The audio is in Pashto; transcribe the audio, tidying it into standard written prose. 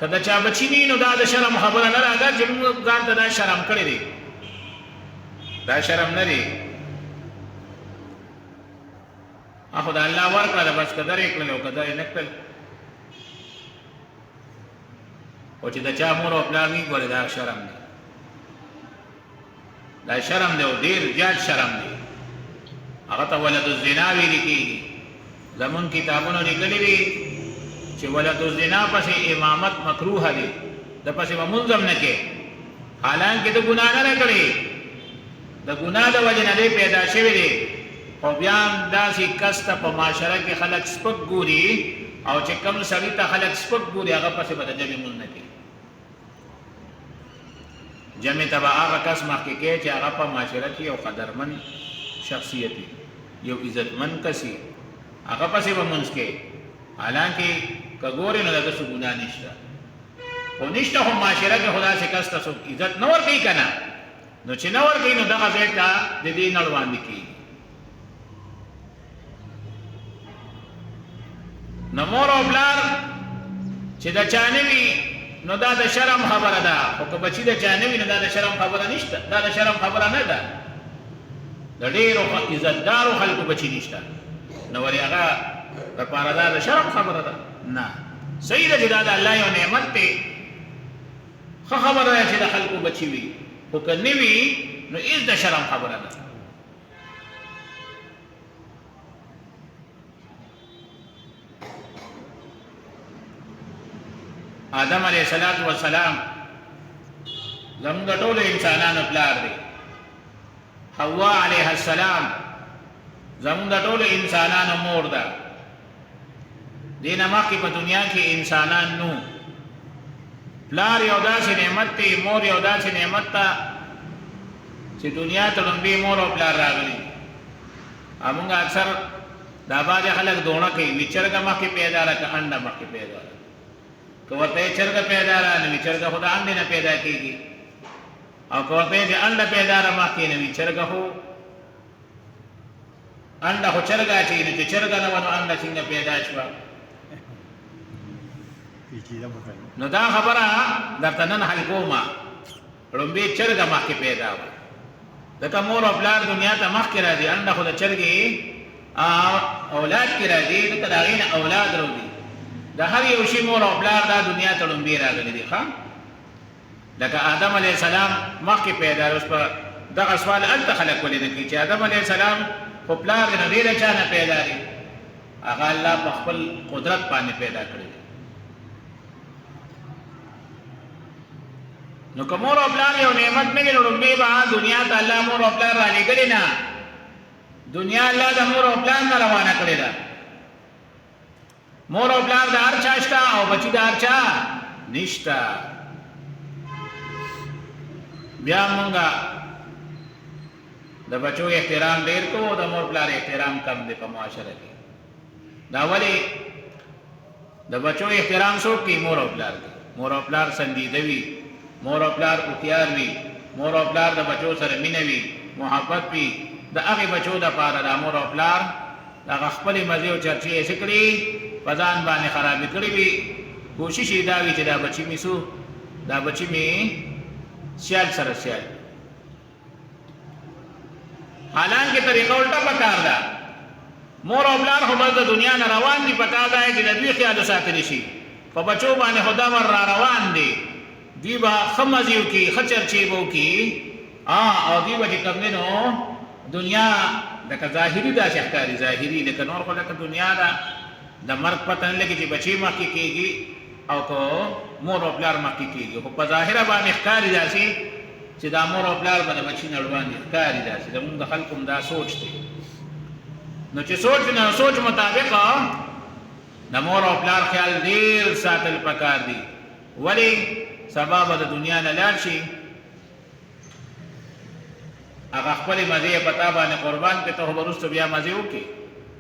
که د چا بچی نی نو دا د شرم خبره نه راځه چې موږ ځان ته دا شرم کړی دی دا شرم نه دی اخو دا الله ورکړه بس قدر یې کړل او قدر یې نه کړل او چې د چا مور او پلار وي ګوره دا شرم دی دا شرم دی او ډېر زیات شرم دی هغه ته ولد الزنا ویل کېږي زمون کتابونو لیکلي دي چې ولد الزنا پسې امامت مکروه دی د پسې به منظم نه کې حالانکه د ګناه نه کړي د ګناه د وجې نه دی پیدا شوی دی خو بیا هم داسې کس ته په معاشره کې خلک سپک ګوري او چې کوم سړي ته خلک سپک ګوري هغه پسې به د جمع مونځ نه کوي جمع ته به هغه کس مخکې کوي چې هغه په معاشره کې یو قدرمن شخصیت وي یو عزتمند کس وي هغه پسې به مونځ کوي حالانکه که ګورې نو دغه څه ګناه نشته خو نشته خو معاشره کې خو داسې کس ته څوک عزت نه ورکوي که نه نو چې نه ورکوي نو دغه ځای ته د دې نه وړاندې کېږي نو مور او پلار چې د چا نه وي نو دا د شرم خبره ده خو که بچي د چا نه وي نو دا د شرم خبره نشته دا د شرم خبره نه ده د ډېرو عزتدارو خلکو بچي نشته نو ولې هغه دپاره دا د شرم خبره ده نه صحیح ده چې دا د الله یو نعمت دی ښه خبره ده چې د خلکو بچي وي خو که نه وي نو هېڅ د شرم خبره ده آدم علیہ السلام زمونږ ټولو انسانانو پلار دی حوا علیہ السلام زمونږ ټولو انسانانو مور ده دې نه مخکې په دنیا کې انسانان نو پلار یو داسې نعمت دی مور یو داسې نعمت ده چې دنیا ته لومبې مور او پلار راغلي همونږ اکثر دا بعضې خلک دونه کوي وي چرګه مخکې پیدا ده که انډه مخکې پیدا ده که ورته یې چرګه پیدا ده نو وي چرګه خو د انډې نه پیدا کېږي او که ورته یې د انډه پیدا ده مخکې نو وي چرګه خو انډه خو چرګه اچوي نو چې چرګه نه وه نو انډه څنګه پیدا شوه نو دا خبره درته نن حل کومه لومبې چرګه مخکې پیدا وه ځکه مور او پلار دنیا ته مخکې راځي انډه خو د چرګې اولاد کې راځي ځکه د هغې نه اولاد راوځي د هر یو شي مور او پلار دا دنیا ته لومبې راغلي دي ښه لکه آدم علیه السلام مخکې پیدا اوس په دغه سوال هلته خلک ولې نه کوي چې آدم علیه السلام خو پلار دی نو ډېره چا نه پیدا دی هغه الله په خپل قدرت باندې پیدا کړی دی نو که مور او پلار یو نعمت نه وي نو لومبې به دنیا ته الله مور او پلار رالېږلې نه دنیا الله د مور او پلار نه روانه کړې ده مور او پلار د هر چا شته او بچي د هر چا نشته بیا مونږه د بچو احترام ډېر کوو د مور پلار احترام کم دی په معاشره کې دا ولې د بچو احترام څوک کوي مور او پلار کوي مور او پلار سندیده وي مور او پلار هوښیار وي مور او پلار د بچو سره مینه وي محبت وي د هغې بچو دپاره دا مور او پلار دغه خپلې مزې او چرچې یې څه کړي په ځان باندې خرابې کړې وي کوشش یې دا وي چې دا بچي مې دا بچي مې سیال سره سیال حالانکه طریقه الټه پکار ده مور او پلار خو بس د دنیا نه روان دي پکار ده چې د دوی خیال وساتلی شي په بچو باندې خو دا ور را روان دي دوی به ښه مزې وکړي ښه چرچې به وکړي او دوی به چې کوم دی نو دنیا لکه ظاهري داسې ښکاري ظاهري لکه نور خو لکه دنیا ده د مرګ پته نه لګي چې بچی مخکې کېږي او که مور او پلار مخکې کېږي خو په ظاهره باندې ښکاري داسې چې دا مور او پلار به د بچي نه وړاندې ښکاري داسې زمونږ د خلکو هم دا سوچ دی نو چې سوچ مطابق د مور او پلار خیال ډېر ساتل پکار دي ولې سبا به د دنیا نه لاړ شي هغه خپلې مزې یې په تا باندې قربان کړي ته خو به وروسته بیا مزې وکړي